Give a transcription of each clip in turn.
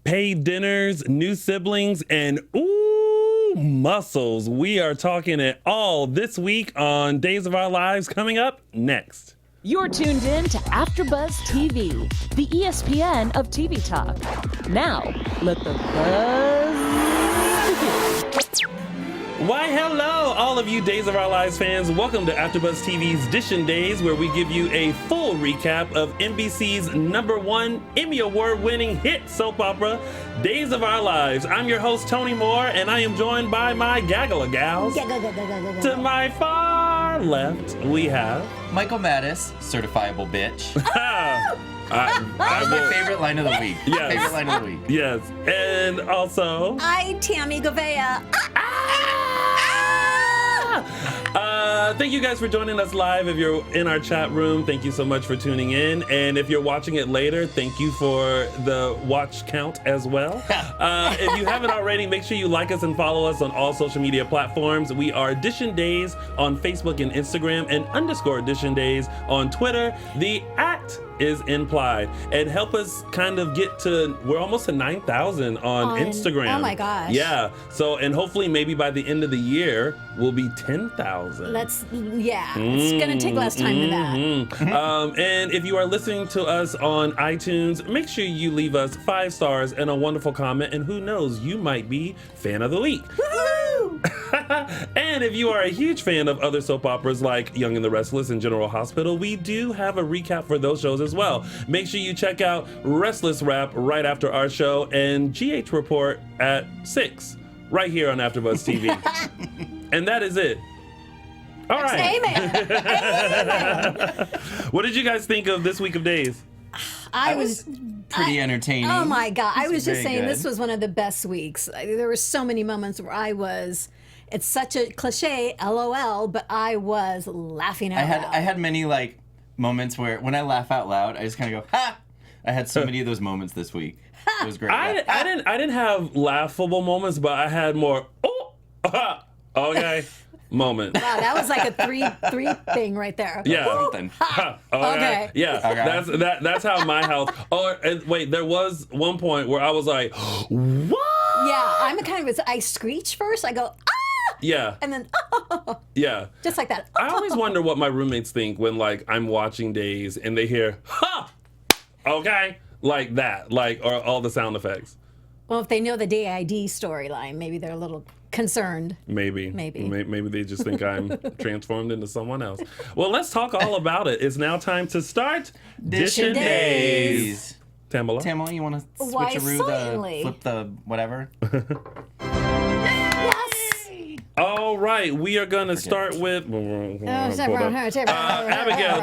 paid dinners, new siblings, and muscles. We are talking it all this week on Days of Our Lives, coming up next. You're tuned in to AfterBuzz TV, the ESPN of TV talk. Now, let the buzz begin. Why, hello, all of you Days of Our Lives fans. Welcome to AfterBuzz TV's Dishin Days, where we give you a full recap of NBC's #1 Emmy Award-winning hit soap opera, Days of Our Lives. I'm your host, Tony Moore, and I am joined by my gaggle of gals. To my far left, we have... Michael Mattis, certifiable bitch. That was my favorite line of the week. Yes. Favorite line of the week. Yes. And also... Tami Goveia. Thank you guys for joining us live. If you're in our chat room, thank you so much for tuning in. And if you're watching it later, thank you for the watch count as well. If you haven't already, make sure you like us and follow us on all social media platforms. We are Dishin Days on Facebook and Instagram, and _Dishin Days on Twitter. The @ is implied, and help us kind of get to, we're almost to 9,000 on Instagram. Oh my gosh. Yeah. So, and hopefully maybe by the end of the year, we'll be 10,000. It's going to take less time than that. And if you are listening to us on iTunes, make sure you leave us 5 stars and a wonderful comment, and who knows, you might be fan of the week. Woohoo! And if you are a huge fan of other soap operas like Young and the Restless and General Hospital, we do have a recap for those shows as well. Make sure you check out Restless Wrap right after our show, and GH Report at 6 right here on AfterBuzz TV. And that is it. All right. Amen. What did you guys think of this week of days? I was pretty entertaining. Oh my God. I was just saying good. this was one of the best weeks. There were so many moments where it's such a cliche, LOL, but I was laughing out loud. I had many like moments where when I laugh out loud, I just kind of go, ha! I had so many of those moments this week. It was great. I didn't have laughable moments, but I had more okay moment. Wow, that was like a three thing right there. Yeah. Something. Okay. Yeah. Okay. That's how my house. Oh, and wait, there was one point where I was like, what? Yeah, I'm a kind of, I screech first, I go, ah! Yeah. And then, Yeah. just like that. I always wonder what my roommates think when like I'm watching Days and they hear, ha! Okay. Like that. Like, or all the sound effects. Well, if they know the DID storyline, maybe they're a little concerned. Maybe they just think I'm transformed into someone else. Well, let's talk all about it. It's now time to start Dishin Days. Tamala, you want to Why, switcheroo certainly. flip the whatever? Yes! All right, we are going to start with Abigail,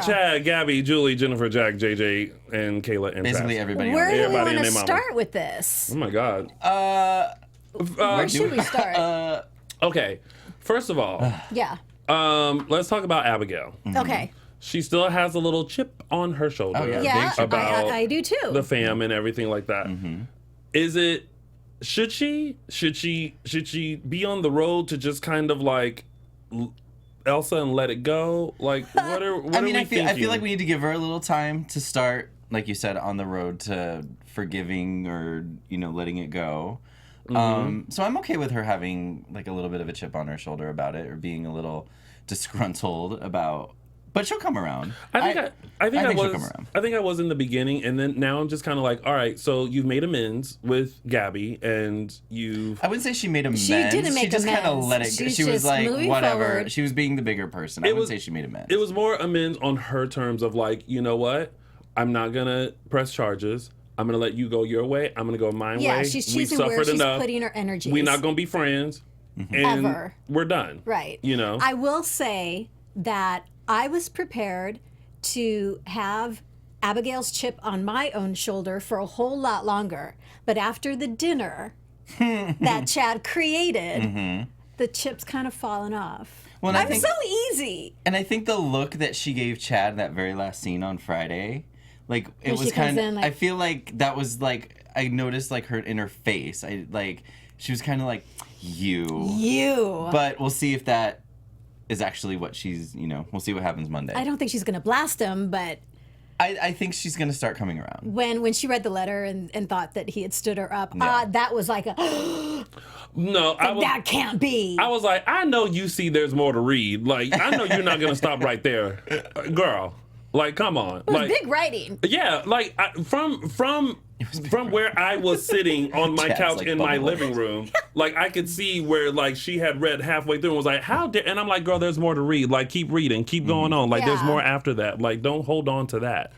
Chad, Gabi, Julie, Jennifer, Jack, JJ, and Kayla, and Basically Trask. everybody. Where do we Everybody want and to their mama. start with this? Oh my God. Where should we start? Okay, first of all, Yeah. let's talk about Abigail. Okay. She still has a little chip on her shoulder. Oh, yeah. Yeah, About I do too. the fam and everything like that. Is it? Should she be on the road to just kind of like Elsa and let it go? Like, what are we thinking? I feel like we need to give her a little time to start, like you said, on the road to forgiving or letting it go. So I'm okay with her having like a little bit of a chip on her shoulder about it, or being a little disgruntled about. But she'll come around. I think she'll come around. I think I was in the beginning, and then now I'm just kind of like, all right, so you've made amends with Gabi, and you've... I wouldn't say she made amends. She didn't make She just kind of amends. let it go. She's She was just like, moving whatever. forward. She was being the bigger person. I wouldn't say she made amends. It was more amends on her terms of like, you know what? I'm not going to press charges. I'm going to let you go your way. I'm going to go my way. Yeah, she's We've choosing where suffered she's enough. putting her energies. We're not going to be friends. And Ever. we're done. Right. I will say that I was prepared to have Abigail's chip on my own shoulder for a whole lot longer. But after the dinner that Chad created, the chip's kind of fallen off. Well, I'm so easy. And I think the look that she gave Chad that very last scene on Friday, like it When she was comes kind of. in, like- I feel like that was like I noticed like her in her face. She was kind of like you. But we'll see if that is actually what she's. We'll see what happens Monday. I don't think she's going to blast him, but I think she's gonna start coming around. When she read the letter and thought that he had stood her up, that was like a No, that can't be. I was like, I know you see there's more to read. Like, I know you're not going to stop right there. Girl, like, come on. It was like, big writing. Yeah, like, from where I was sitting on my Chad's couch like in my bubbling. living room, like, I could see where, like, she had read halfway through and was like, how dare... And I'm like, girl, there's more to read. Like, keep reading. Keep going on. Like, there's Yeah. more after that. Like, don't hold on to that.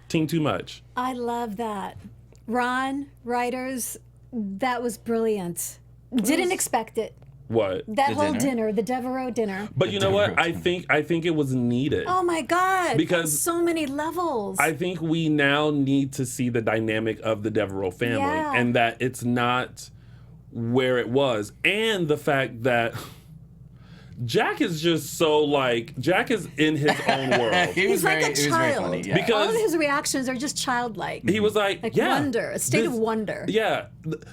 Team too much. I love that. Ron, writers, that was brilliant. Didn't expect it. What? That The whole dinner? dinner, the Deveraux dinner. But you know what? Deveraux. I think it was needed. Oh my God. Because- on so many levels. I think we now need to see the dynamic of the Devereaux family Yeah. and that it's not where it was. And the fact that Jack is just so like, Jack is in his own world. He's like a he was very child. funny, yeah. Because- all of his reactions are just childlike. He was like, yeah. wonder, a state of wonder. Yeah.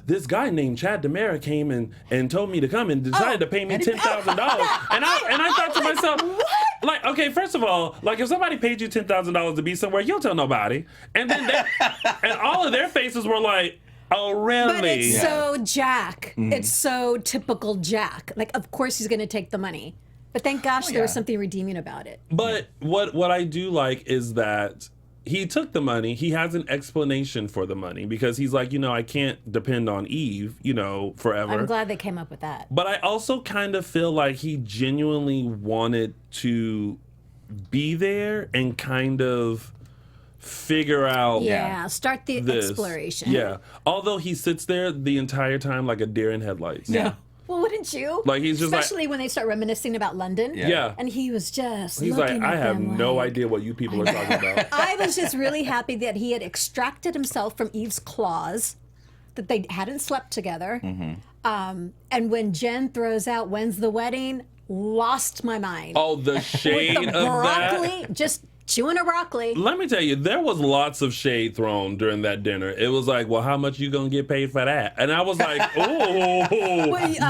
This guy named Chad DiMeras came and told me to come and decided to pay me $10,000. And I thought to myself, like, okay, first of all, like if somebody paid you $10,000 to be somewhere, you'll tell nobody. And then and all of their faces were like, oh, really? But it's Yeah. so Jack. It's so typical Jack. Like, of course he's going to take the money. But thank gosh there was yeah. something redeeming about it. But what I do like is that he took the money. He has an explanation for the money because he's like, I can't depend on Eve, forever. I'm glad they came up with that. But I also kind of feel like he genuinely wanted to be there and kind of figure out Yeah, start the this. exploration. Yeah. Although he sits there the entire time like a deer in headlights. Yeah. Well, wouldn't you? Like, he's just especially when they start reminiscing about London. Yeah. And he was just He's like, looking I at have them no like- idea what you people are talking about. I was just really happy that he had extracted himself from Eve's claws, that they hadn't slept together. And when Jen throws out, when's the wedding? Lost my mind. Oh, the shade With the of broccoli, that. just chewing a broccoli. Let me tell you, there was lots of shade thrown during that dinner. It was like, well, how much you gonna get paid for that? And I was like, oh,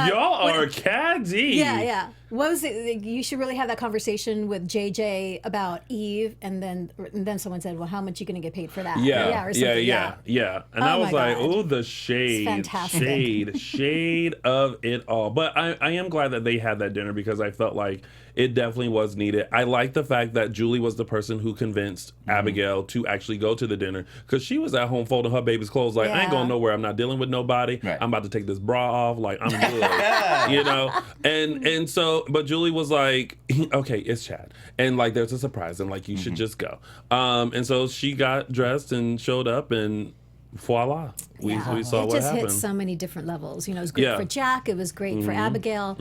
y'all are caddy. Yeah. What was it? You should really have that conversation with JJ about Eve, and then someone said, "Well, how much you going to get paid for that?" Yeah, or something. yeah. And Oh I was my like, God. oh, the shade, fantastic. shade of it all. But I am glad that they had that dinner because I felt like it definitely was needed. I like the fact that Julie was the person who convinced Abigail to actually go to the dinner because she was at home folding her baby's clothes like, I ain't Yeah. going nowhere. I'm not dealing with nobody. Right. I'm about to take this bra off. Like, I'm good, And so, but Julie was like, okay, it's Chad. And like, there's a surprise and like, you should just go. And so she got dressed and showed up and voila, we saw it what just happened. hit so many different levels. It was great Yeah. for Jack. It was great for Abigail.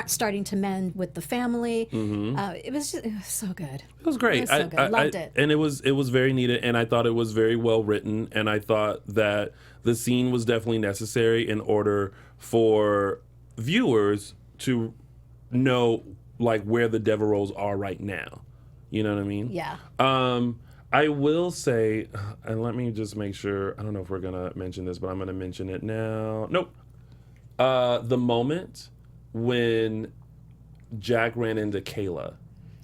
Starting to mend with the family. It was so good. It was great. It was so good. Loved it. And it was very needed, and I thought it was very well written, and I thought that the scene was definitely necessary in order for viewers to know like where the Devereaux are right now. You know what I mean? Yeah. I will say, and let me just make sure, I don't know if we're gonna mention this, but I'm gonna mention it now. Nope. The moment when Jack ran into Kayla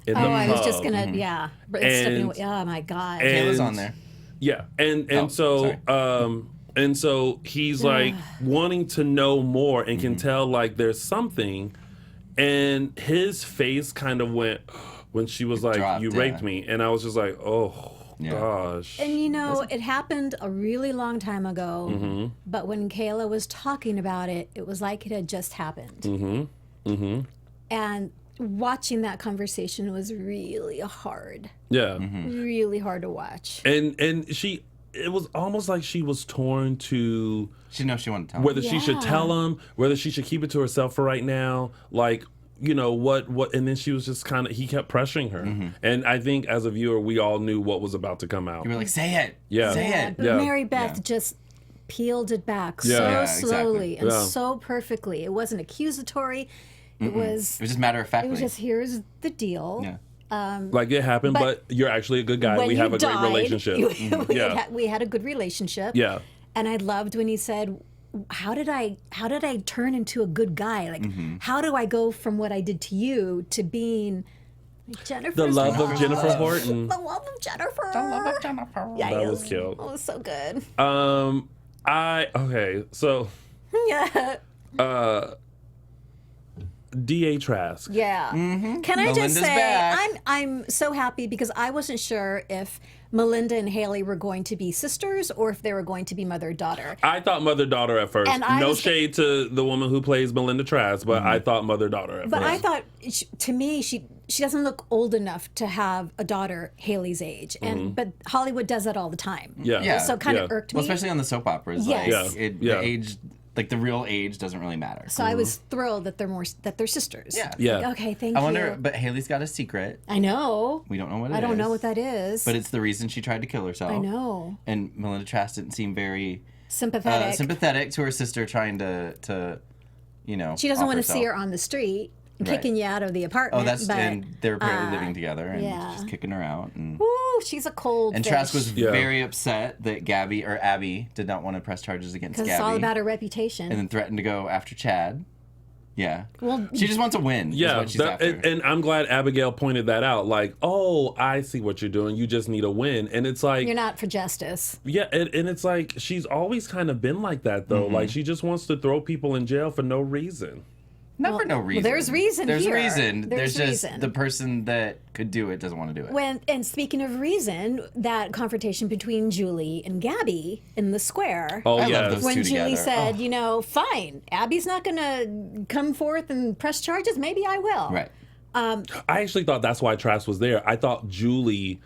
in the I was pub. just gonna, yeah. But it's stepping away. Oh my God. Kayla's on there. Yeah, and Oh, so sorry. and so he's like wanting to know more and can tell like there's something, and his face kind of went when she was like, dropped, "You raped me," and I was just like, "Oh Yeah. gosh." And it happened a really long time ago, but when Kayla was talking about it, it was like it had just happened. And watching that conversation was really hard, Yeah, really hard to watch. and it was almost like she was torn to She knows she wanted to tell whether him. she should tell him, whether she should keep it to herself for right now, like. What, and then she was just he kept pressuring her. And I think as a viewer, we all knew what was about to come out. You were like, say it. Yeah. Say Yeah, it. but Yeah. Mary Beth just peeled it back Yeah. so Yeah, exactly. slowly and Yeah. so perfectly. It wasn't accusatory. It was It was just matter of factly. just here's the deal. Yeah. Like it happened, but you're actually a good guy. When We you have a great died, relationship. Yeah. we had a good relationship. Yeah. And I loved when he said, how did I turn into a good guy? Like, how do I go from what I did to you to being, Jennifer. The love of Jennifer Horton. The love of Jennifer. The love of Jennifer. Yes. That was cute. It was so good. So Yeah. D.A. Trask. Yeah. Mm-hmm. Can I just Melinda's say, back. I'm so happy because I wasn't sure if Melinda and Haley were going to be sisters or if they were going to be mother-daughter. I thought mother-daughter at first. And I No was- shade to the woman who plays Melinda Trask, but Mm-hmm. I thought mother-daughter at But first. I thought, to me, she doesn't look old enough to have a daughter Haley's age, and but Hollywood does that all the time. Yeah. Yeah. So it kind of Yeah. irked me. Well, especially on the soap operas. Yes. Like, Yeah. the age, like the real age doesn't really matter. So I was thrilled that they're sisters. Yeah. Yeah. Like, okay, thank I you. wonder, but Haley's got a secret. I know. We don't know what it is. I don't know what that is. But it's the reason she tried to kill herself. I know. And Melinda Trask didn't seem very Sympathetic. sympathetic to her sister trying to you know. She doesn't off want to see herself. her on the street, Right. kicking you out of the apartment. Oh, that's but, and they were apparently living together and yeah. just kicking her out. And Woo, she's a cold fish. Trask was Yeah. very upset that Abby did not want to press charges against because Gabi. it's all about her reputation. and then threatened to go after Chad. Yeah. Well, she just wants to win. Yeah, is what she's that- after. and I'm glad Abigail pointed that out. Like, oh, I see what you're doing. You just need a win. And it's like, you're not for justice. yeah, and it's like, she's always kind of been like that, though. Mm-hmm. Like, she just wants to throw people in jail for no reason. Not for no reason. there's reason There's here. reason. There's just reason. the person that could do it doesn't want to do it. And speaking of reason, that confrontation between Julie and Gabi in the square. Oh, I love yeah. those When two Julie together. said, you know, fine, Abby's not going to come forth and press charges. Maybe I will. Right. I actually thought that's why Trask was there. I thought Julie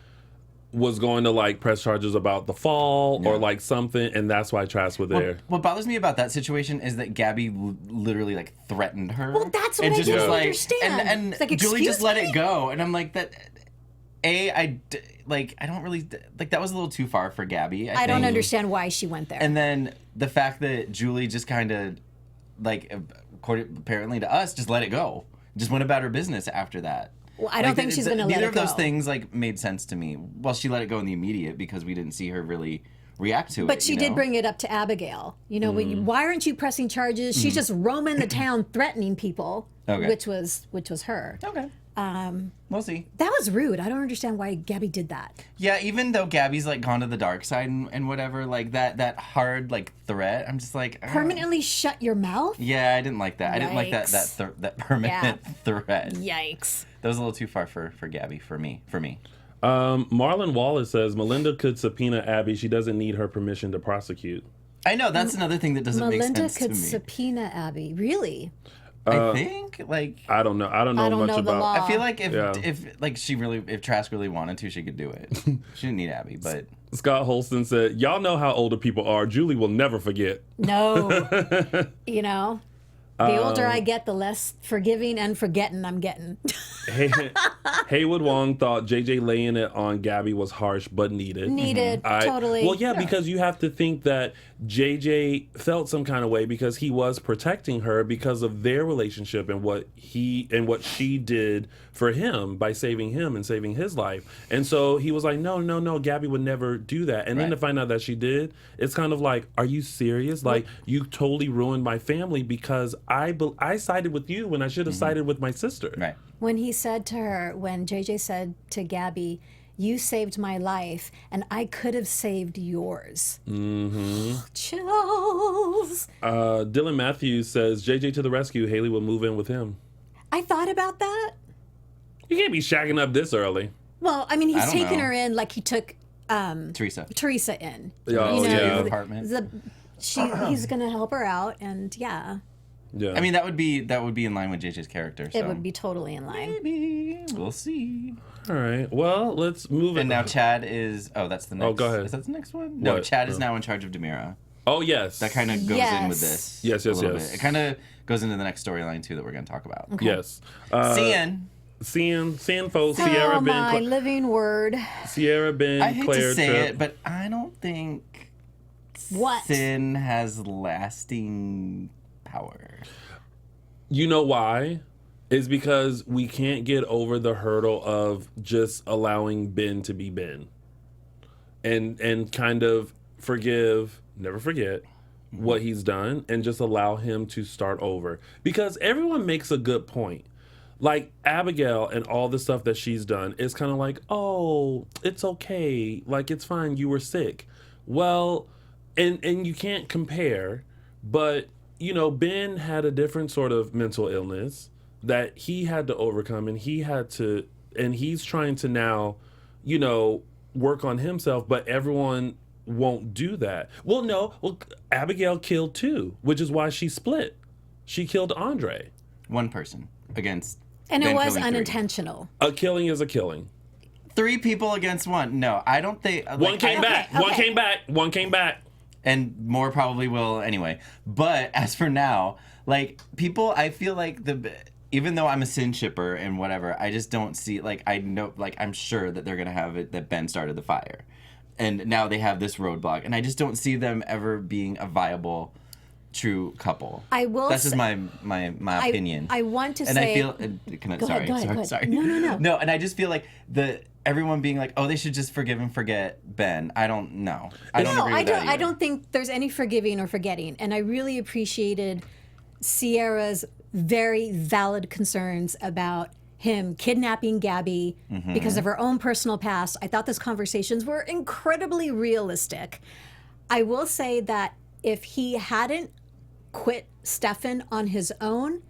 was going to, like, press charges about the fall or, like, something, and that's why Trask was there. What bothers me about that situation is that Gabi literally like threatened her. Well, that's what and I just didn't was understand. And It's like, Julie excuse just let me? it go, and I'm like that. I don't really like that was a little too far for Gabi. I don't think. understand why she went there. And then the fact that Julie just kind of, like, apparently to us, just let it go. Just went about her business after that. Well, I don't think she's going to let Neither it of those go. things, like, made sense to me. Well, she let it go in the immediate because we didn't see her really react to it. But she you did know? bring it up to Abigail. You know, why aren't you pressing charges? She's just roaming the town threatening people, Okay. which was her. Okay. We'll see. That was rude. I don't understand why Gabi did that. Yeah, even though Gabby's like gone to the dark side and whatever, like that hard like threat, I'm just like Permanently shut your mouth? Yeah, I didn't like that. I didn't like that Yikes. that permanent threat. Yikes. That was a little too far for Gabi for me. Marlon Wallace says, Melinda could subpoena Abby. She doesn't need her permission to prosecute. I know that's another thing that doesn't make Melinda sense to could me. subpoena Abby. Really? I think like I don't know. I don't know much know the about. law. I feel like Yeah. if Trask really wanted to, she could do it. She didn't need Abby, but Scott Holston said, y'all know how older people are. Julie will never forget. No. You know, the older I get, the less forgiving and forgetting I'm getting. Haywood Wong thought JJ laying it on Gabi was harsh but needed. Needed, totally. Well, yeah, because you have to think that JJ felt some kind of way because he was protecting her because of their relationship and what she did for him by saving him and saving his life. And so he was like, no, Gabi would never do that. And then to find out that she did, it's kind of like, are you serious? Like, you totally ruined my family because I sided with you when I should have sided with my sister. right. When he said to her, when JJ said to Gabi, you saved my life and I could have saved yours. Mm-hmm. Chills. Dylan Matthews says, JJ to the rescue, Haley will move in with him. I thought about that. You can't be shacking up this early. Well, I mean, he's I don't taking know. her in like he took Teresa. in. Oh, yeah. Apartment. He's going to help her out, and yeah, Yeah. I mean, that would be in line with JJ's character. So. it would be totally in line. Maybe we'll see. all right. Well, let's move And it. now Chad is. Oh, that's the next. Oh, go ahead. Is that the next one? No, What? Chad is Oh. now in charge of DiMeras. Oh, yes. That kind of goes in Yes. with this. Yes, a yes, little yes. bit. It kind of goes into the next storyline too that we're going to talk about. Yes. Seeing. Seeing folks, Ciara Oh my Ben, living word! Ciara Ben, I hate Claire to say Tripp. it, but I don't think What? sin has lasting power. You know why? Is because we can't get over the hurdle of just allowing Ben to be Ben. And kind of never forget what he's done and just allow him to start over. Because everyone makes a good point. like Abigail and all the stuff that she's done is kind of like, oh, it's okay, like it's fine, you were sick. Well, and you can't compare, but you know, Ben had a different sort of mental illness that he had to overcome, and he's trying to now, you know, work on himself, but everyone won't do that. Well, no, Abigail killed too, which is why she split. She killed Andre. One person against. And Ben it was killing three. unintentional. A killing is a killing. 3 people against 1. No, I don't think. Like, One came back. okay. One came back. One came back. And more probably will anyway. But as for now, like, people, I feel like even though I'm a sin shipper and whatever, I just don't see, like, I know, like, I'm sure that they're going to have it that Ben started the fire. And now they have this roadblock. And I just don't see them ever being a viable, true couple. I will That's just say- my opinion. I want to and say... I feel... Can I, Go ahead, go ahead. sorry. No. No, and I just feel like everyone being like, oh, they should just forgive and forget Ben. I don't know. I don't agree with that I either. don't think there's any forgiving or forgetting. And I really appreciated Ciara's very valid concerns about him kidnapping Gabi because of her own personal past. I thought those conversations were incredibly realistic. I will say that if he hadn't quit Stefan on his own,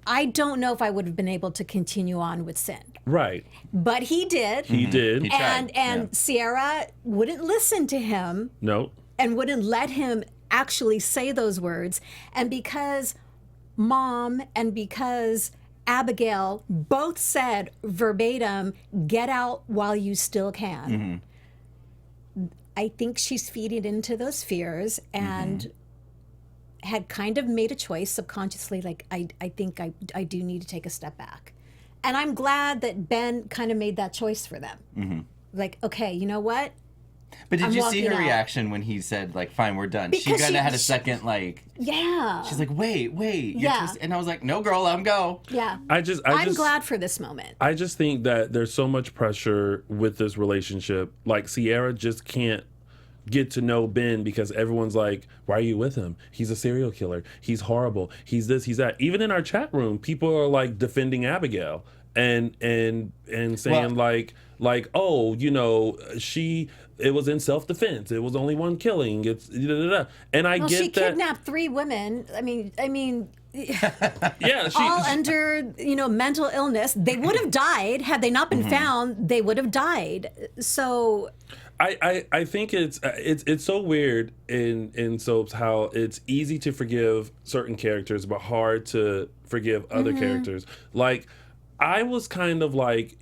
I don't know if I would have been able to continue on with Sin. Right. But he did. He did. He tried, And Ciara wouldn't listen to him No. and wouldn't let him actually say those words. And because Mom and because Abigail both said verbatim, get out while you still can. I think she's feeding into those fears and had kind of made a choice subconsciously, like, I think I do need to take a step back. And I'm glad that Ben kind of made that choice for them. Like, okay, you know what? But did I'm you see her walking out. reaction when he said, like, fine, we're done? She Because kind she- of had a she- second, like, Yeah. she's like, wait. You're Yeah. and I was like, no, girl, let him go. Yeah. I'm glad for this moment. I just think that there's so much pressure with this relationship. Like, Ciara just can't get to know Ben because everyone's like, why are you with him? He's a serial killer. He's horrible. He's this, he's that. Even in our chat room, people are like defending Abigail and saying like, oh, you know, it was in self-defense. It was only one killing. It's da-da-da. And I Well, get she that. kidnapped 3 women. I mean, Yeah, all under, mental illness. They would have died had they not been found. They would have died. So I think it's so weird in soaps how it's easy to forgive certain characters but hard to forgive other characters. Like, I was kind of like,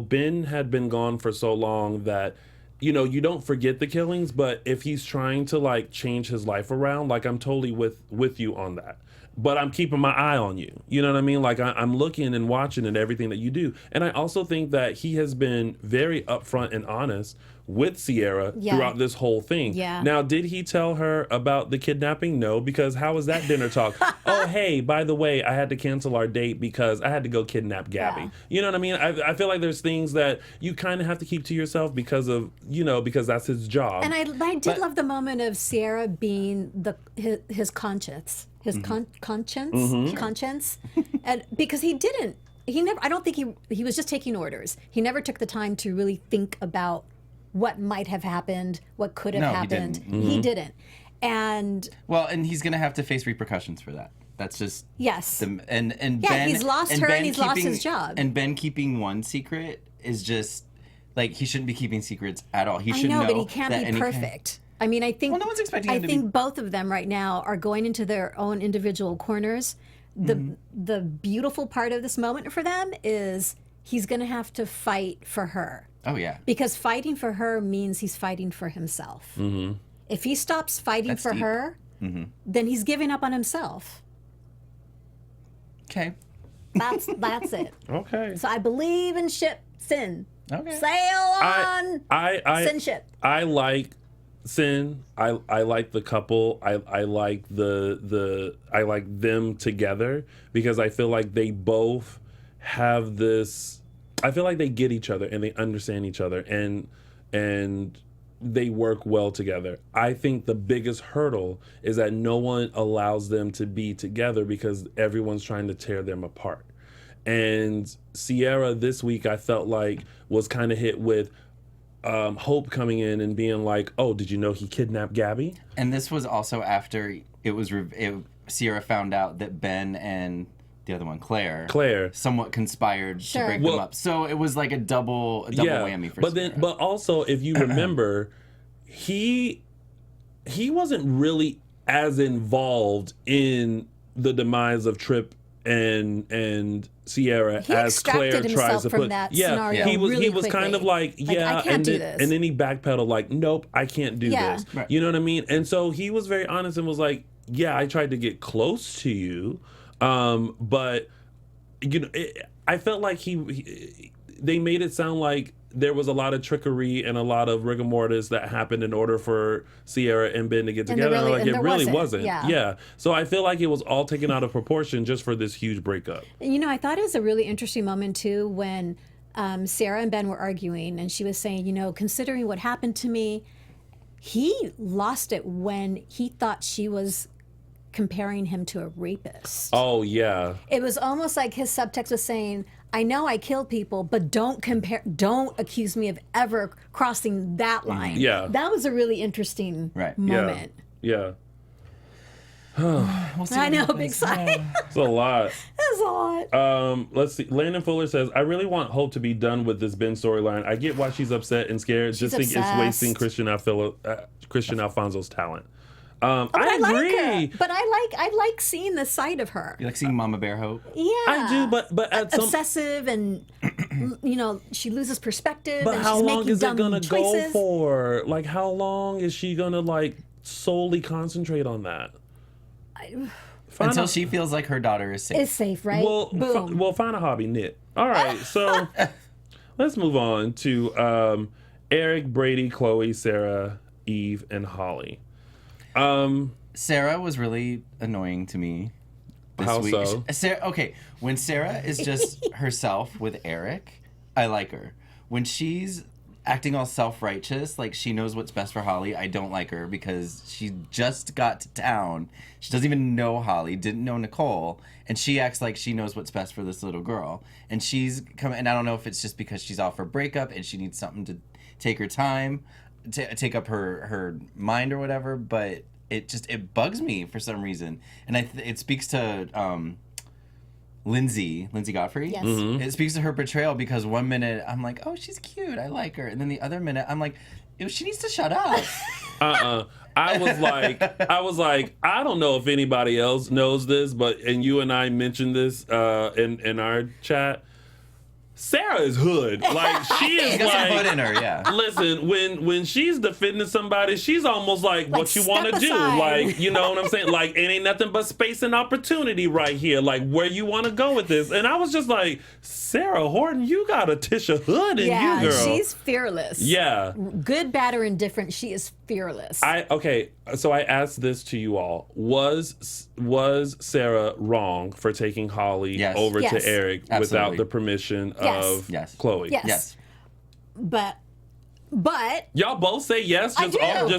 Ben had been gone for so long that, you don't forget the killings, but if he's trying to like change his life around, like, I'm totally with you on that. But I'm keeping my eye on you. You know what I mean? Like, I'm looking and watching at everything that you do. And I also think that he has been very upfront and honest with Ciara throughout this whole thing. Yeah. Now, did he tell her about the kidnapping? No, because how was that dinner talk? Oh, hey, by the way, I had to cancel our date because I had to go kidnap Gabi. Yeah. You know what I mean? I feel like there's things that you kind of have to keep to yourself because of, because that's his job. And I did love the moment of Ciara being his conscience. His conscience, and because he never. I don't think he was just taking orders. He never took the time to really think about what might have happened, what could have happened. He didn't, and he's gonna have to face repercussions for that. That's just yes, and yeah, Ben, he's lost her Ben and he's lost his job. And Ben keeping one secret is just like, he shouldn't be keeping secrets at all. He I should know, know but he can't that be any perfect. I mean, I think. Well, no one's expecting him to think be- both of them right now are going into their own individual corners. The beautiful part of this moment for them is he's going to have to fight for her. Oh yeah. Because fighting for her means he's fighting for himself. If he stops fighting That's for deep. her, then he's giving up on himself. Okay. That's it. Okay. So I believe in Sin. Okay. Sail on Sin ship. I like Sin. I like the couple. I like I like them together because I feel like they both have this. I feel like they get each other and they understand each other and they work well together. I think the biggest hurdle is that no one allows them to be together because everyone's trying to tear them apart. And Ciara this week, I felt like was kind of hit with Hope coming in and being like, "Oh, did you know he kidnapped Gabi?" And this was also after Ciara found out that Ben and the other one, Claire, somewhat conspired to break them up. So it was like a double whammy for Ciara. But also, if you remember, he wasn't really as involved in the demise of Trip and Ciara as Claire tries to put. He was kind of like, I can't do this. And then he backpedaled like, nope, I can't do this. Right. You know what I mean? And so he was very honest and was like, yeah, I tried to get close to you, but you know, I felt like they made it sound like there was a lot of trickery and a lot of rigor mortis that happened in order for Ciara and Ben to get together. And it really wasn't. Yeah. So I feel like it was all taken out of proportion just for this huge breakup. You know, I thought it was a really interesting moment too when Ciara and Ben were arguing, and she was saying, you know, considering what happened to me, he lost it when he thought she was comparing him to a rapist. Oh, yeah. It was almost like his subtext was saying, I know I kill people, but don't accuse me of ever crossing that line. Yeah. That was a really interesting moment. Yeah. I know, big sigh. It's a lot. That's a lot. Let's see. Landon Fuller says, I really want Hope to be done with this Ben storyline. I get why she's upset and scared. Just think it's wasting Christian Alfonso's talent. I agree. Like her. But I like seeing the side of her. You like seeing Mama Bear Hope? Yeah. I do, but at obsessive and you know, she loses perspective. But and how she's long making is it gonna choices. go for? Like, how long is she gonna like solely concentrate on that? Until she feels like her daughter is safe. Is safe, right? Well, boom. Find a hobby, knit. All right, so let's move on to Eric, Brady, Chloe, Sarah, Eve, and Holly. Sarah was really annoying to me this How week. so? Okay, when Sarah is just herself with Eric, I like her. When she's acting all self-righteous, like she knows what's best for Holly, I don't like her because she just got to town. She doesn't even know Holly, didn't know Nicole, and she acts like she knows what's best for this little girl. And she's coming, and I don't know if it's just because she's off her breakup and she needs something to take her time, take up her mind or whatever, but it bugs me for some reason. And it speaks to Lindsay Godfrey. Yes. Mm-hmm. It speaks to her betrayal because one minute I'm like, oh, she's cute, I like her, and then the other minute I'm like, she needs to shut up. I was like, I don't know if anybody else knows this, and you and I mentioned this in our chat. Sarah is hood. Like, she is got like, some hood in her, yeah. Listen, when she's defending somebody, she's almost like what you want to do. aside. Like, you know what I'm saying? Like, it ain't nothing but space and opportunity right here. Like, where you want to go with this. And I was just like, Sarah Horton, you got a Tisha Hood in you, girl. She's fearless. Yeah. Good, bad, or indifferent, she is fearless. So I asked this to you all. Was Sarah wrong for taking Holly over to Eric without the permission of Chloe? Yes. But y'all both say yes, just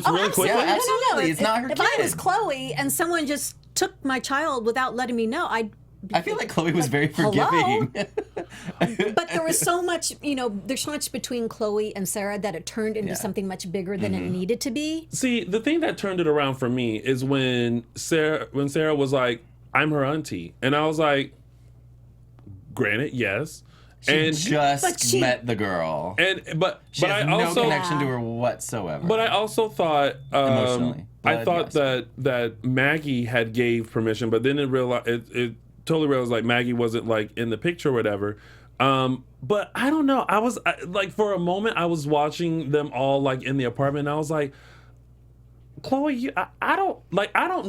really quickly. Yeah, absolutely. It's not her If kid. I was Chloe and someone just took my child without letting me know, I feel like Chloe was very forgiving. But there was so much, there's so much between Chloe and Sarah that it turned into something much bigger than it needed to be. See, the thing that turned it around for me is when Sarah was like, I'm her auntie. And I was like, granted, yes. She just met the girl. But I has also no connection to her whatsoever. But I also thought emotionally. That Maggie had gave permission, but then it totally realized like Maggie wasn't like in the picture or whatever. But I don't know. I was like, for a moment I was watching them all like in the apartment and I was like, Chloe, I don't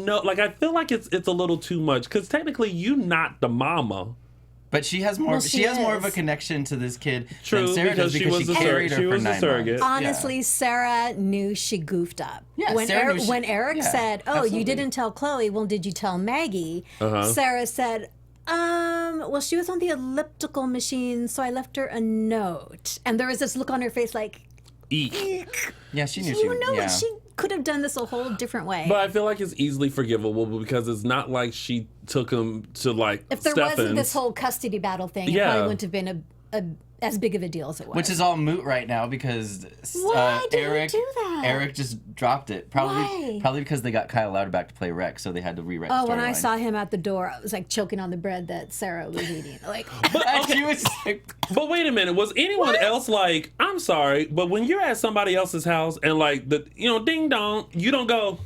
know. Like, I feel like it's a little too much because technically you not the mama. But she has more. She has more of a connection to this kid than Sarah does because she carried her for 9 months. Honestly, Sarah knew she goofed up. Yeah, when Eric said, "Oh, absolutely. You didn't tell Chloe. Well, did you tell Maggie?" Sarah said, well, she was on the elliptical machine, so I left her a note." And there was this look on her face like, Eek. Yeah, she knew. You know what she could have done this a whole different way. But I feel like it's easily forgivable because it's not like she took him to like If there Stefan's. wasn't this whole custody battle thing, it probably wouldn't have been as big of a deal as it was. Which is all moot right now because Why did he Eric do that? Eric just dropped it. Why? Probably because they got Kyle Louderback to play Rex, so they had to rewrite the storyline. Oh, when I saw him at the door, I was like choking on the bread that Sarah was eating. Like, She was like, But wait a minute, was anyone else like, I'm sorry, but when you're at somebody else's house and like ding dong, you don't go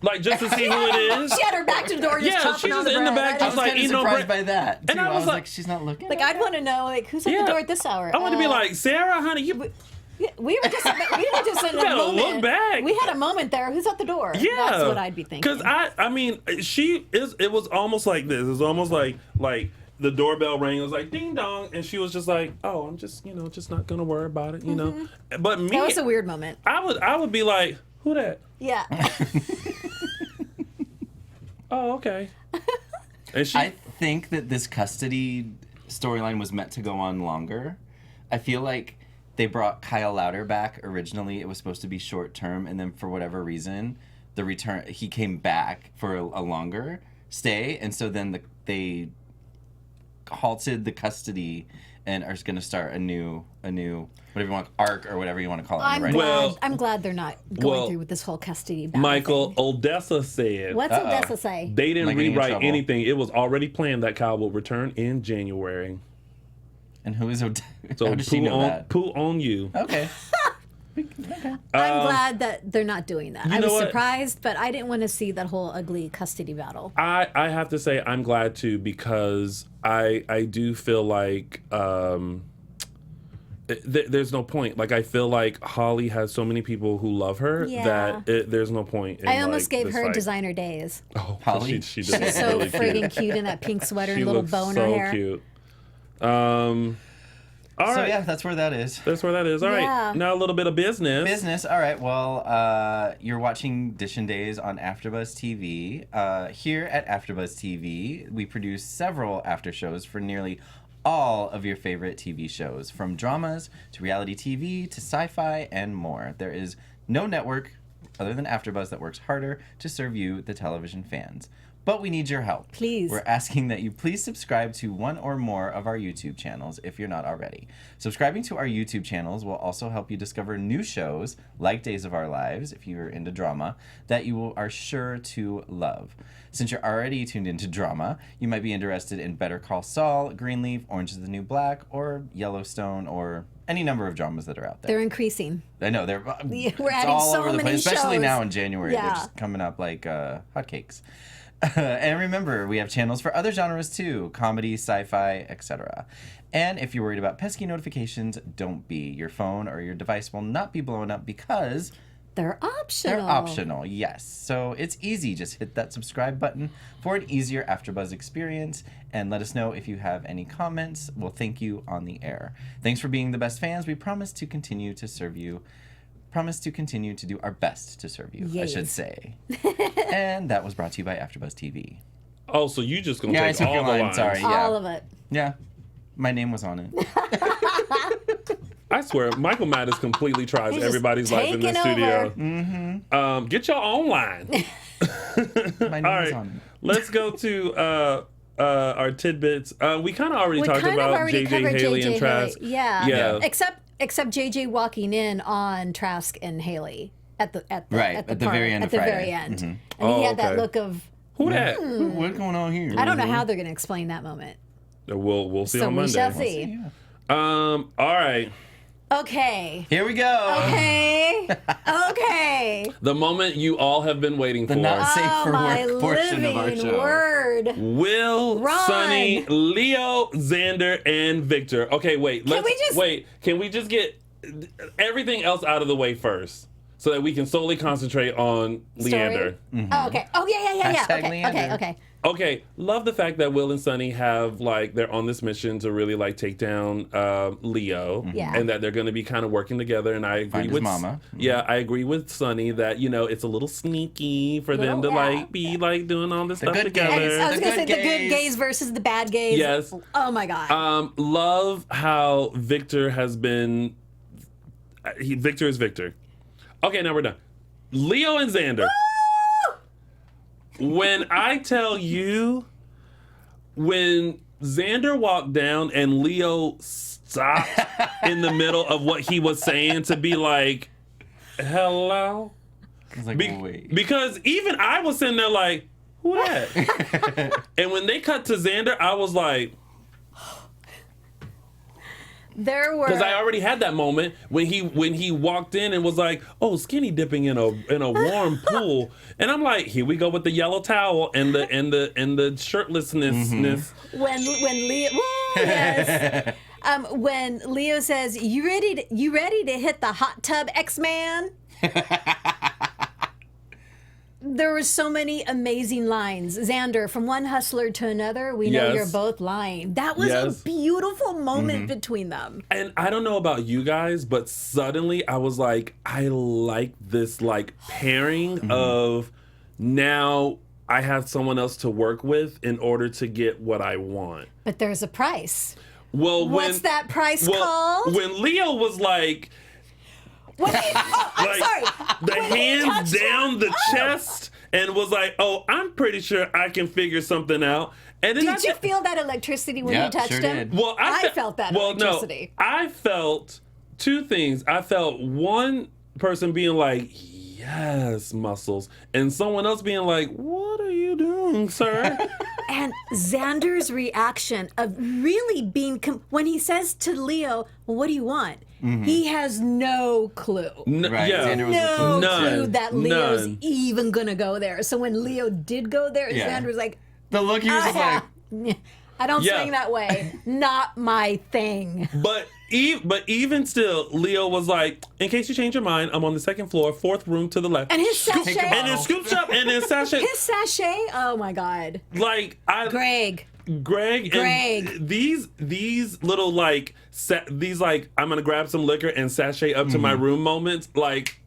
like just to see who it is? she had her back to the door, just Yeah, chomping she's on just the in the bread. back, I just was like kind of eating on surprised bread. by that. Too. And I was like, she's not looking. Like, I'd want to know, like, who's at Yeah. the door at this hour? I want to be like, Sarah, honey, you. Yeah, we were just in a gotta moment. look back. We had a moment there. Who's at the door? Yeah, That's what I'd be thinking. Because I mean, it was almost like this. It was almost like the doorbell rang. It was like ding dong, and she was just like, "Oh, I'm just just not gonna worry about it," you know. But me, That was a weird moment. I would be like, "Who that?" Yeah. Oh, okay. And she, I think that this custody storyline was meant to go on longer. I feel like they brought Kyle Louder back originally. It was supposed to be short term, and then for whatever reason, he came back for a longer stay, and so then they halted the custody and are going to start a new whatever you want, arc or whatever you want to call it. I'm glad they're not going through with this whole custody battle Michael thing. Odessa said, What's Odessa say? they didn't Am I getting in rewrite trouble? anything. It was already planned that Kyle will return in January. And who is So how does she know that? Poo on you. Okay. I'm glad that they're not doing that. I know was what? surprised, but I didn't want to see that whole ugly custody battle. I have to say I'm glad too because I do feel like there's no point. Like I feel like Holly has so many people who love her Yeah. that there's no point. In, I almost like, gave this her fight. designer days. Oh, Holly? she She's did so really cute. friggin' cute in that pink sweater She and little looks bow in so her hair. cute. All So right. yeah, that's where that is. That's where that is. All right. Yeah. Now a little bit of business. Business. All right. Well, you're watching Dishin Days on AfterBuzz TV. Here at AfterBuzz TV, we produce several after shows for nearly all of your favorite TV shows, from dramas to reality TV to sci-fi and more. There is no network other than AfterBuzz that works harder to serve you, the television fans. But we need your help. Please. We're asking that you please subscribe to one or more of our YouTube channels if you're not already. Subscribing to our YouTube channels will also help you discover new shows, like Days of Our Lives, if you're into drama, that you are sure to love. Since you're already tuned into drama, you might be interested in Better Call Saul, Greenleaf, Orange is the New Black, or Yellowstone, or any number of dramas that are out there. They're increasing. I know, they're Yeah, we're it's adding all so over the many place, especially shows. now in January. They're Yeah. just coming up like hotcakes. And remember, we have channels for other genres too, comedy, sci-fi, etc. And if you're worried about pesky notifications, don't be. Your phone or your device will not be blowing up because They're optional. they're optional, yes. So it's easy. Just hit that subscribe button for an easier AfterBuzz experience and let us know if you have any comments. We'll thank you on the air. Thanks for being the best fans. We promise to continue to serve you. Promise to continue to do our best to serve you, I should Yes. say. And that was brought to you by AfterBuzz TV. Oh, so you just gonna Yeah, I take took all your the line, lines. sorry. Yeah. All of it. Yeah, my name was on it. I swear, Michael Mattis completely tries He's just everybody's life in the taking studio. over. Mm-hmm. Get your own line. My name All was right, on it. let's go to our tidbits. We kind of already We talked kind of about already JJ covered Haley JJ and Trask. Haley. Yeah. Yeah. Except JJ walking in on Trask and Haley at the Right, at the, at the part- very end at of the Friday. very end. Mhm. And Oh, he had that okay. look of Who that? What's going on here? I don't know how they're going to explain that moment. We'll see So on we Monday. shall see. All right. Okay. Here we go. Okay. Okay. The moment you all have been waiting The for. not safe Oh, for my work portion of our living show. word. Will, Run. Sonny, Leo, Xander, and Victor. Okay, wait. Can we just get everything else out of the way first, so that we can solely concentrate on Leander? Oh, okay. Oh, yeah. Hashtag Okay. Leander. Okay. Okay, love the fact that Will and Sonny have they're on this mission to really take down Leo, Yeah. and that they're going to be kind of working together. And I agree Find his with mama. Yeah, I agree with Sonny that it's a little sneaky for them to Little, be doing all this stuff good together. gays. I was The going to say good the good gays. gays versus the bad gays. Yes. Oh, my God. Love how Victor has been. Victor is Victor. Okay, now we're done. Leo and Xander. When I tell you, when Xander walked down and Leo stopped in the middle of what he was saying to be like, hello? I was like, wait. Because even I was sitting there like, who that? And when they cut to Xander, I was like, There were because I already had that moment when he walked in and was like, "Oh, skinny dipping in a warm pool," and I'm like, "Here we go with the yellow towel and the shirtlessness." when Leo yes. When Leo says, "You ready to hit the hot tub, X-Man?" There were so many amazing lines. Xander, from one hustler to another, we know Yes. you're both lying. That was Yes. a beautiful moment between them. And I don't know about you guys, but suddenly I was like, I like this like pairing of now I have someone else to work with in order to get what I want. But there's a price. Well, What's that price called? When Leo was like, I'm sorry. the When he hands touched down the chest and was like, "Oh, I'm pretty sure I can figure something out." And then Did you feel that electricity when you Yep, touched sure him? did. Well, I felt that electricity. No, I felt two things. I felt one person being like, "Yes, muscles," and someone else being like, "What are you doing, sir?" And Xander's reaction of really being when he says to Leo, "Well, what do you want?" He has no clue. Right, Yeah. Xander was No clue. clue that Leo's None. even gonna go there. So when Leo did go there, Yeah. Xander was like, The look he was just like, I don't Yeah. swing that way. Not my thing. But even still, Leo was like, "In case you change your mind, I'm on the second floor, fourth room to the left." And his Scoop- sachet. and then scoops up, and then sachet. His sachet, oh my God. Like Greg. Greg, and these little like these like I'm gonna grab some liquor and sashay up to my room moments. Like,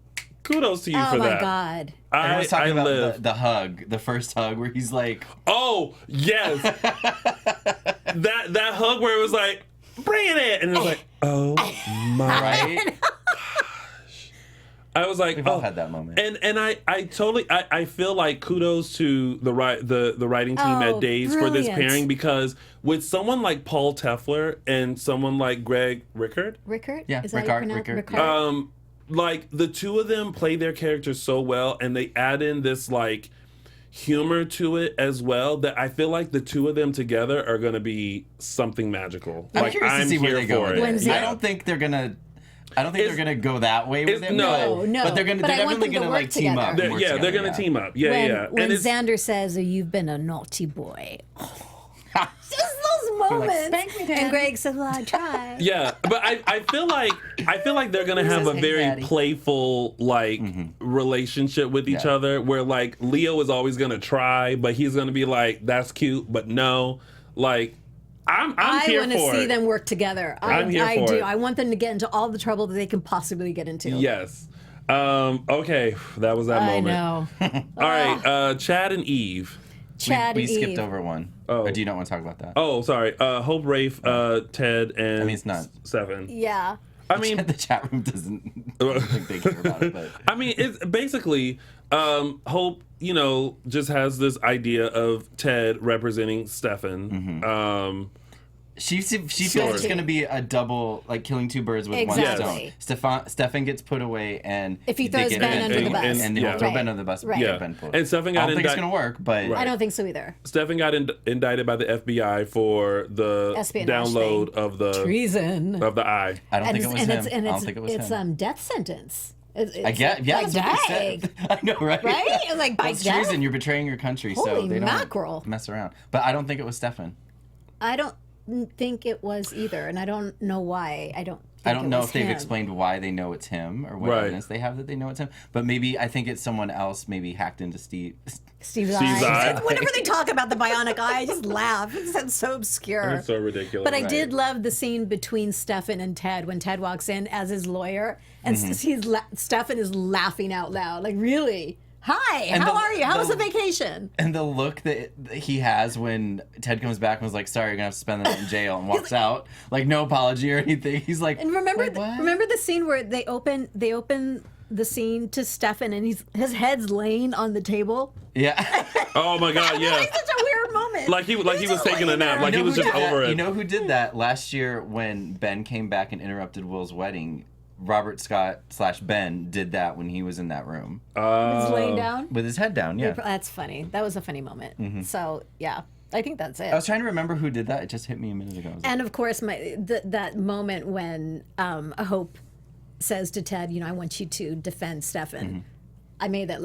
kudos to you Oh for my that. God. I was talking about live. the hug, the first hug where he's like, Oh yes, that hug where it was like, "Bring it in," and it was like, "Oh my." right? I was like, We've all had that moment. And I totally I feel like kudos to the writing team Oh, at Days for this brilliant. pairing, because with someone like Paul Tefler and someone like Greg Rickard, Rickard? Yeah, Is that how you Rickard, pronounce Rickard. like the two of them play their characters so well, and they add in this like humor to it as well, that I feel like the two of them together are going to be something magical. I'm like curious to see where they go with When it. Xander- I don't think they're gonna go that way with it's- it. no. No, but they're but I want definitely them to gonna work like team up. together. and work They're together, going to team up. Yeah, when yeah. when And it's, Xander says, "Oh, you've been a naughty boy." Just those moments. "Spank me, Dad." And Greg says, "Well, I tried." yeah, but I feel like they're gonna have a Hey, very Daddy. playful like relationship with each Yeah. other, where like Leo is always gonna try, but he's gonna be like, "That's cute," but no, like I'm I here want to for see it. them work together. I'm here I for do. it. I want them to get into all the trouble that they can possibly get into. Yes. Okay, that was that I moment. know. All right, Chad and Eve. Chad we and skipped Eve. over one. Oh. Or do you not want to talk about that? Oh, sorry. Hope, Rafe, Ted, and it's not. Stefan. Yeah. I mean, The chat room doesn't think they care about it, but I mean, it's basically Hope, just has this idea of Ted representing Stefan. she feels Sort it's of. going to be a double, like killing two birds with one Exactly. stone. Stefan gets put away, and If he they throws get Ben in, under the bus. and they Yeah. will throw Right. Ben under the bus. Right. Get Yeah. Ben pulled. And Stefan I got don't think it's indicted. going to work, but I don't think so either. Stefan got indicted by the FBI for the Espionage download thing. of the Treason. of the eye. I don't think it was him. it's I don't think it was it's him. death sentence. I get, yeah, like, that's what they dang. said. I know, right? Right? It's like, by That's death? treason. You're betraying your country, so Holy they don't mackerel. mess around. But I don't think it was Stefan. I don't think it was either, and I don't know why. I don't know was if they've him. explained why they know it's him or what Right. evidence they have that they know it's him. But maybe I think it's someone else. Maybe hacked into Steve's Steve's Steve's eye. Whenever they talk about the bionic eye, I just laugh. It's so obscure. It's so ridiculous. But I did love the scene between Stefan and Ted when Ted walks in as his lawyer, and Stefan is laughing out loud, like, "Really? Hi, And how the- are you? How was the the- vacation?" And the look that he has when Ted comes back and was like, "Sorry, you're gonna have to spend the night in jail," and walks out, like no apology or anything. He's like, And remember, "Wait, what?" remember the scene where they open the scene to Stefan, and his head's laying on the table. Yeah. Oh my God, yeah. It's such a weird moment. Like he was taking a nap. Like You he know was who just did that? over it. You know who did that last year when Ben came back and interrupted Will's wedding? Robert Scott / Ben did that when he was in that room He's laying down. with his head down. Yeah. That's funny. That was a funny moment. So yeah, I think that's it. I was trying to remember who did that. It just hit me a minute ago. I was like, And of course, that moment when Hope says to Ted, I want you to defend Stefan. I made that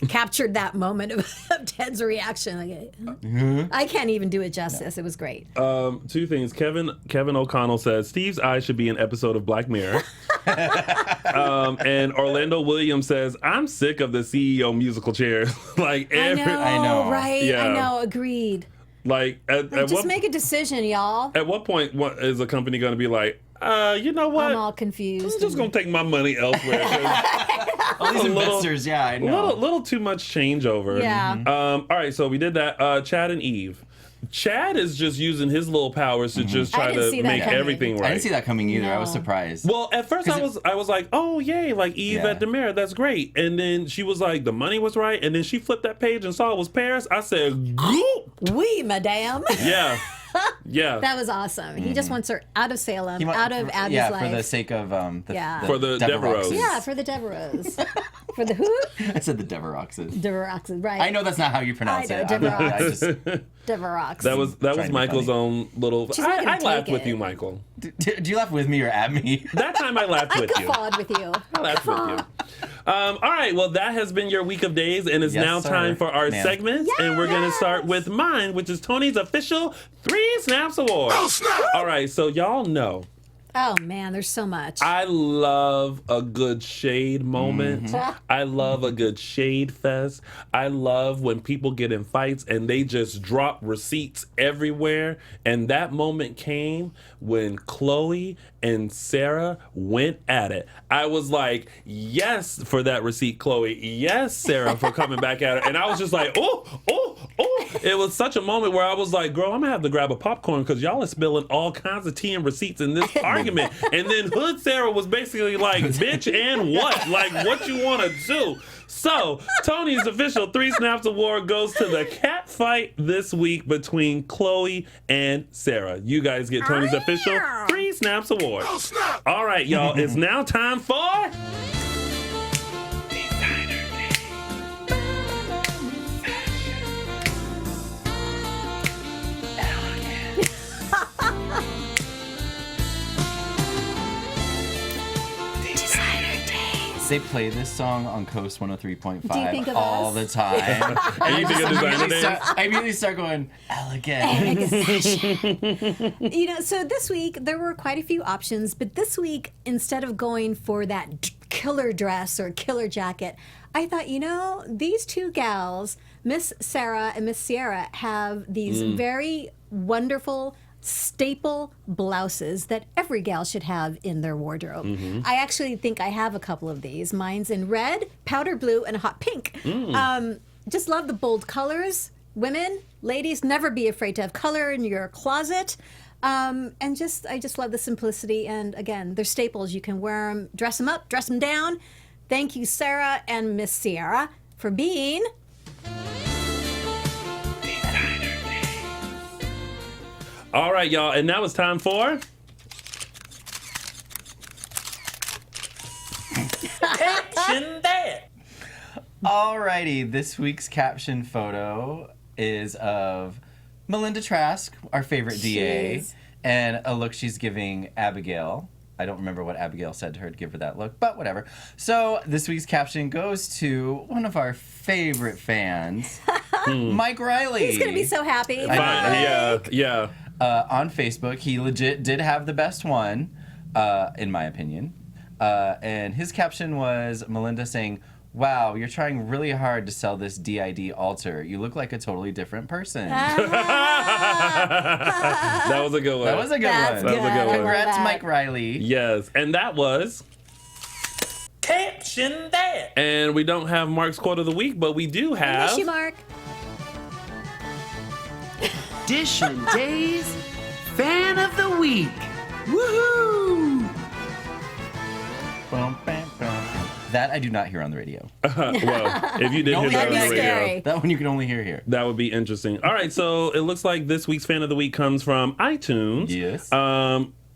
captured that moment of Ted's reaction. Like, I can't even do it justice. It was great. Two things. Kevin O'Connell says Steve's Eye should be an episode of Black Mirror. And Orlando Williams says I'm sick of the CEO musical chairs. Like every, I know. Right? Yeah. I know. Agreed. like at Just what make a decision, y'all. at what point is a company going to be like, you know what? I'm all confused. I'm just gonna take my money elsewhere. 'Cause all these a little- investors, yeah, I know. little too much changeover. Yeah. All right, so we did that. Chad and Eve. Chad is just using his little powers to just I try didn't to see that make coming. everything right. I didn't see that coming either. I was No. surprised. Well, at first I was like, oh yay, like Eve Yeah. at DiMeras, that's great. And then she was like, the money was right. And then she flipped that page and saw it was Paris. I said, goop. Oui, madame. Yeah. Yeah. That was awesome. He just wants her out of Salem, He wa- out of Abby's yeah, life. for the sake of Yeah. For the Deveraux. Deveraux. Yeah, for the Deveraux. For the who? I said the Deveraux. Deveraux, right. I know that's not how you pronounce I know, it. Deveraux. I just, Deveraux. That was Trying to be Michael's funny. own little. She's not gonna I laughed take with it. you, Michael. do you laugh with me or at me? That time I laughed I with you. guffawed with you. I laughed with you. All right, well, that has been your week of days, and it's Yes, now sir. time for our Ma'am. segments. And we're going to start with mine, which is Tony's official 3 Snaps Award. All right, so y'all know Oh man, there's so much. I love a good shade moment. Mm-hmm. I love a good shade fest. I love when people get in fights and they just drop receipts everywhere. And that moment came when Chloe and Sarah went at it. I was like, yes, for that receipt, Chloe. Yes, Sarah, for coming back at her. And I was just like, oh. It was such a moment where I was like, girl, I'm going to have to grab a popcorn because y'all are spilling all kinds of tea and receipts in this argument. And then Hood Sarah was basically like, bitch, and what? Like, what you want to do? So, Tony's official 3 Snaps Award goes to the cat fight this week between Chloe and Sarah. You guys get Tony's official 3 Snaps Award. All right, y'all, it's now time for... They play this song on Coast 103.5 Do you think of all us? the time. And you think of Designer Days? I immediately start going, elegant. So this week there were quite a few options, but this week instead of going for that killer dress or killer jacket, I thought, these two gals, Miss Sarah and Miss Ciara, have these very wonderful staple blouses that every gal should have in their wardrobe. I actually think I have a couple of these. Mine's in red, powder blue, and a hot pink. Just love the bold colors. Women, ladies, never be afraid to have color in your closet. I just love the simplicity. And again, they're staples. You can wear them, dress them up, dress them down. Thank you, Sarah and Miss Ciara, for being... All right, y'all, and now it's time for... Caption That. Alrighty, this week's caption photo is of Melinda Trask, our favorite DA, is. and a look she's giving Abigail. I don't remember what Abigail said to her to give her that look, but whatever. So this week's caption goes to one of our favorite fans, Mike Riley. He's going to be so happy. Yeah. On Facebook, he legit did have the best one, in my opinion. And his caption was Melinda saying, "Wow, you're trying really hard to sell this DID altar. You look like a totally different person." That was a good one. That was a good That's one. That was a good one. Congrats, That. Mike Riley. Yes, and that was... Caption That. And we don't have Mark's quote of the week, but we do have... Miss you, Mark. Dishin Days Fan of the Week. Woohoo! That I do not hear on the radio. Well, if you did hear that on the radio, scary. That one you can only hear here. that would be interesting. All right, so it looks like this week's fan of the week comes from iTunes. Yes.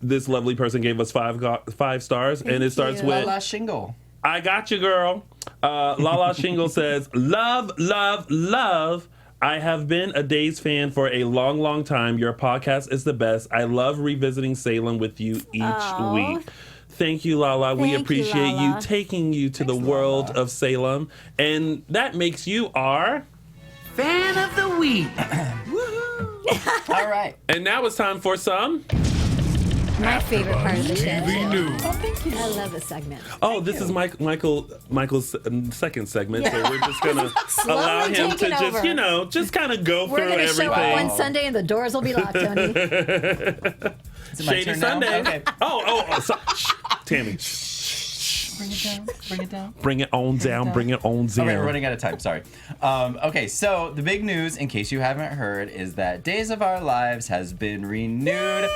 This lovely person gave us 5 stars, and it starts you. with La Shingle. I got you, girl. Lala Shingle says, love, love, love. I have been a Days fan for a long, long time. Your podcast is the best. I love revisiting Salem with you each week. Thank you, Lala. We Thank you, appreciate you Lala. taking you to the world of Salem. And that makes you our... Fan of the week. All right. And now it's time for some... My favorite part of the show. Oh, thank you. I love this segment. Oh, this is Michael's second segment, so we're just gonna allow him to taking just, over. just kind of go We're through going to show up everything. one Sunday and the doors will be locked, Tony. Is it my Shady turn now? Sunday. Okay. Tammy, Bring it down. Bring it down. bring it on down, bring it on down. All right, we're running out of time. Sorry. Okay, so the big news, in case you haven't heard, is that Days of Our Lives has been renewed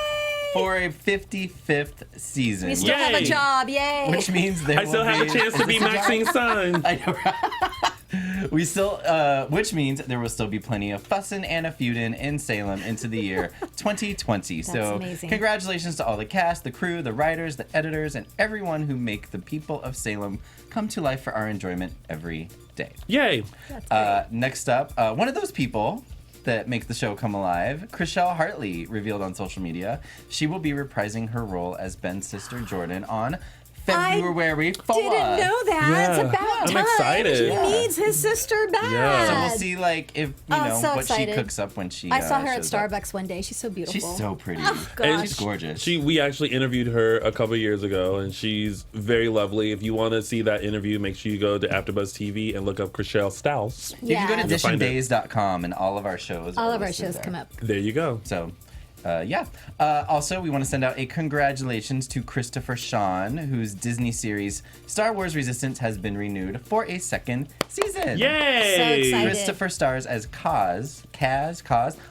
for a 55th season. We still have a Yay. job, yay! Which means there I still will have a be- chance to be Maxine's son. I know, right? We still, which means there will still be plenty of fussin' and a feudin' in Salem into the year 2020. So, amazing. congratulations to all the cast, the crew, the writers, the editors, and everyone who make the people of Salem come to life for our enjoyment every day. Yay. Next up, one of those people that make the show come alive, Chriselle Hartley, revealed on social media. She will be reprising her role as Ben's sister Jordan on February 4th. Didn't know that. Yeah. It's about I'm time. excited. He Yeah. needs his sister back. Yeah. So we'll see, like, if, so what excited. she cooks up when she I saw her at shows up. Starbucks one day. She's so beautiful. She's so pretty. Oh, gosh. And She's gorgeous. We actually interviewed her a couple years ago, and she's very lovely. If you want to see that interview, make sure you go to AfterBuzz TV and look up Chriselle Stiles. You can go to You'll find it. DishinDays.com and all of our shows. All are of our listed shows there. come up. There you go. So, yeah. Also, we want to send out a congratulations to Christopher Sean, whose Disney series Star Wars Resistance has been renewed for a second season. Yay! So excited. Christopher stars as Kaz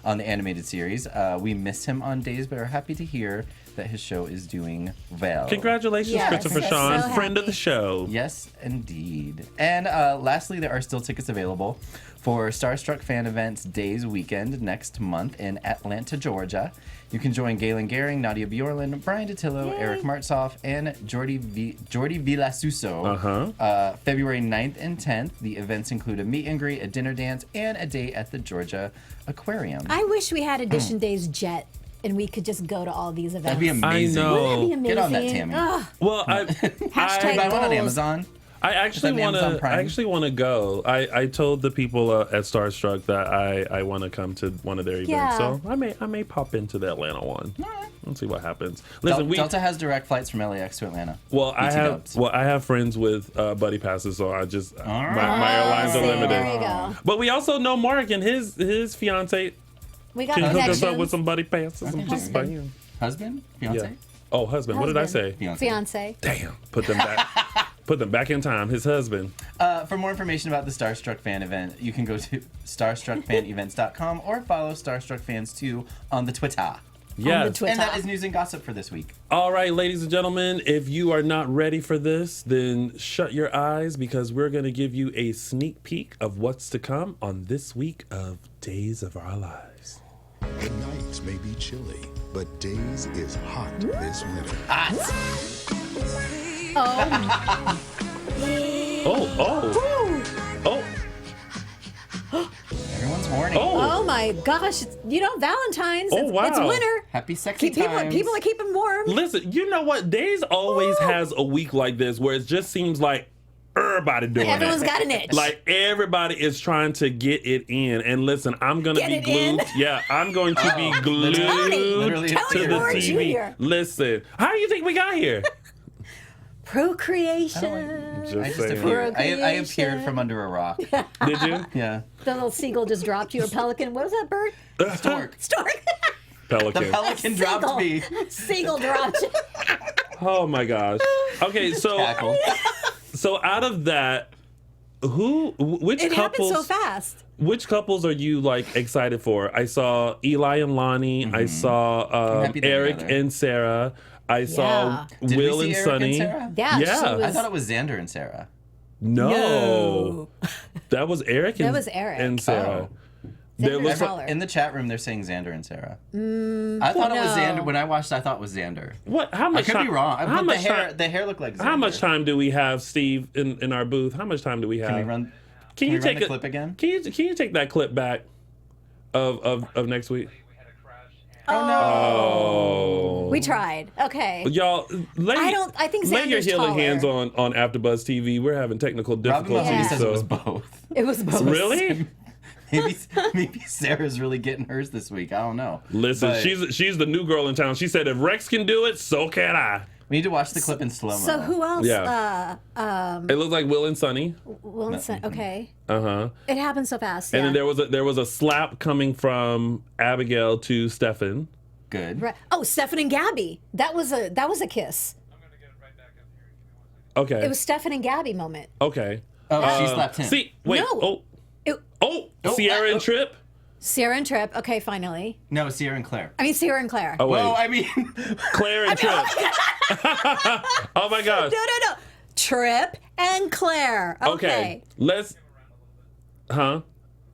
on the animated series. We miss him on Days, but are happy to hear that his show is doing well. Congratulations, Yes, Christopher so Sean, happy. friend of the show. Yes, indeed. And lastly, there are still tickets available for Starstruck Fan Events Days Weekend next month in Atlanta, Georgia. You can join Galen Gehring, Nadia Bjorlin, Brian Datillo, Eric Martsoff, and Jordi Villasuso. February 9th and 10th. The events include a meet and greet, a dinner dance, and a day at the Georgia Aquarium. I wish we had a Dishin Days jet and we could just go to all these events. That'd be amazing. I know. Wouldn't that be amazing? Get on that, Tammy. Ugh. Well, Hashtag Buy one on goals. Amazon. I actually Is that want Amazon to. Prime? I actually want to go. I told the people at Starstruck that I want to come to one of their events. Yeah. So I may pop into the Atlanta one. Let's see what happens. Listen, Delta has direct flights from LAX to Atlanta. Well, I BT have dubs. I have friends with buddy passes, so I just my airlines are See, limited. There you go. But we also know Mark and his fiance We got can hook us connections. up with some buddy passes. I'm just saying. Husband? Fiance? Yeah. Oh, husband. What did I say? Fiance. Damn. Put them back. Put them back in time. His husband. For more information about the Starstruck Fan event, you can go to starstruckfanevents.com or follow Starstruck Fans 2 on the Twitter. Yes. Twitter. And that is news and gossip for this week. All right, ladies and gentlemen, if you are not ready for this, then shut your eyes because we're going to give you a sneak peek of what's to come on this week of Days of Our Lives. The nights may be chilly, but Days is hot this winter. Oh. Everyone's horny. Oh my gosh! Valentine's. Oh, wow. It's winter. Happy sexy People times. are keeping warm. Listen, you know what? Days always has a week like this where it just seems like everybody doing Everyone's it. got an itch. Like everybody is trying to get it in. And listen, I'm gonna Get be it in? glued. Yeah, I'm going to be glued Literally to Tony the Moore TV. Jr.. Listen, how do you think we got here? Procreation. I just saying. appeared. I appeared Procreation. from under a rock. Did you? Yeah. The little seagull just dropped you. A pelican. What was that bird? Stork. Stork. Pelican. The pelican dropped me. Seagull dropped you. Oh my gosh. Okay, Tackle. so out of that, which It happened couples? so fast. Which couples are you like excited for? I saw Eli and Lonnie. I saw happy they're Eric together. and Sarah. I saw Did Will we see and Eric Sunny. and Sarah? Yeah. Yeah. She was, I thought it was Xander and Sarah. No. That was Eric and, That was Eric. and Sarah. There Xander's was taller. In the chat room, they're saying Xander and Sarah. I thought it was no. Xander. When I watched, I thought it was Xander. what? How I much could time? be wrong. How But much the hair looked like Xander. How much time do we have, Steve, in our booth? How much time do we have? Can we run? Can we you run take the clip again? Can you take that clip back of next week? Oh We tried. Okay. Y'all, I think lay your Xander's healing taller. hands on AfterBuzz TV. We're having technical no! Robin difficulties. Mahoney says so. it was both. It was both. Really? Maybe Sarah's really getting hers this week. I don't know. Listen, But she's the new girl in town. She said if Rex can do it, so can I. we need to watch the clip in slow mo. So who else? Yeah. It looked like Will and Sonny. Wilson. Okay. Uh-huh. It happened so fast. And Yeah. then there was a slap coming from Abigail to Stefan. Good. Right. Oh, Stefan and Gabi. That was a kiss. Okay. It was Stefan and Gabi moment. Okay. Oh, she slapped him. See, wait. No. Sierra and Trip. Sierra and Trip. Okay, finally. No, Ciara and Claire. I mean Sierra and Claire. Oh wait. Well, I mean, Claire and Trip. Oh my gosh. No. Trip and Claire. Okay. Let's. Huh?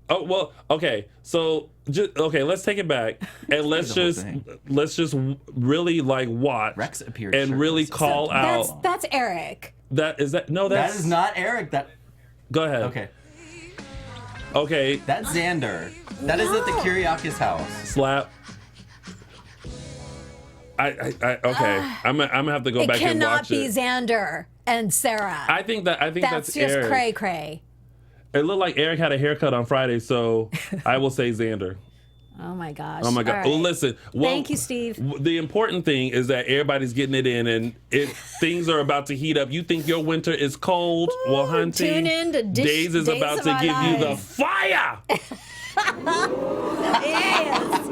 Oh well. Okay. So let's take it back and let's The whole just thing. really like watch Rex appeared and really shirtless. call out. That's Eric. That is that. No, that that's is not Eric. That Go ahead. okay. Okay. That's Xander. That is at the Kyriakis house. Slap. I okay. I'm gonna have to go It back and cannot watch be it. Xander and Sarah. I think that's that's just Eric. cray cray. It looked like Eric had a haircut on Friday, so I will say Xander. Oh my gosh. Oh my God! All Well, right. listen. Well, Thank you, Steve. The important thing is that everybody's getting it in, and things are about to heat up. You think your winter is cold? Well, hunty, tune in to Days is Days about of to Our give you the Lives. fire. Yes.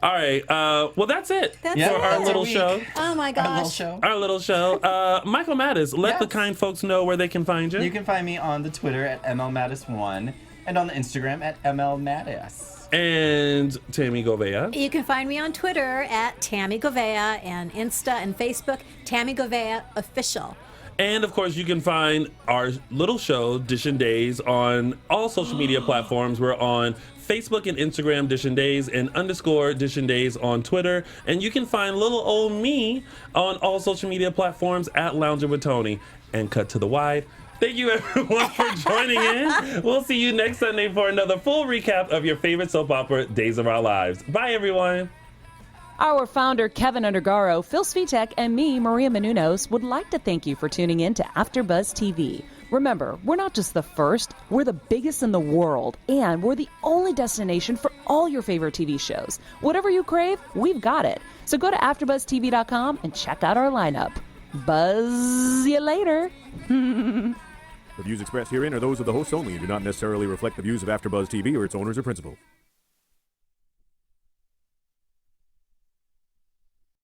All right. Well, that's it That's for Yeah, our that's little a week. show. Oh my Our little gosh. show. Our little show. Michael Mattis, let the Yes. kind folks know where they can find you. You can find me on the Twitter at mlmattis1 and on the Instagram at mlmattis. And Tami Goveia. You can find me on Twitter at Tami Goveia and Insta and Facebook, Tami Goveia Official. And of course, you can find our little show, Dishin Days, on all social media platforms. We're on Facebook and Instagram, Dishin Days, and _ Dishin Days on Twitter. And you can find little old me on all social media platforms at Lounging with Tony. And cut to the wide. Thank you everyone for joining in. We'll see you next Sunday for another full recap of your favorite soap opera, Days of Our Lives. Bye, everyone. Our founder, Kevin Undergaro, Phil Svitek, and me, Maria Menounos, would like to thank you for tuning in to AfterBuzz TV. Remember, we're not just the first, we're the biggest in the world, and we're the only destination for all your favorite TV shows. Whatever you crave, we've got it. So go to AfterBuzzTV.com and check out our lineup. Buzz you later. The views expressed herein are those of the hosts only and do not necessarily reflect the views of AfterBuzz TV or its owners or principals.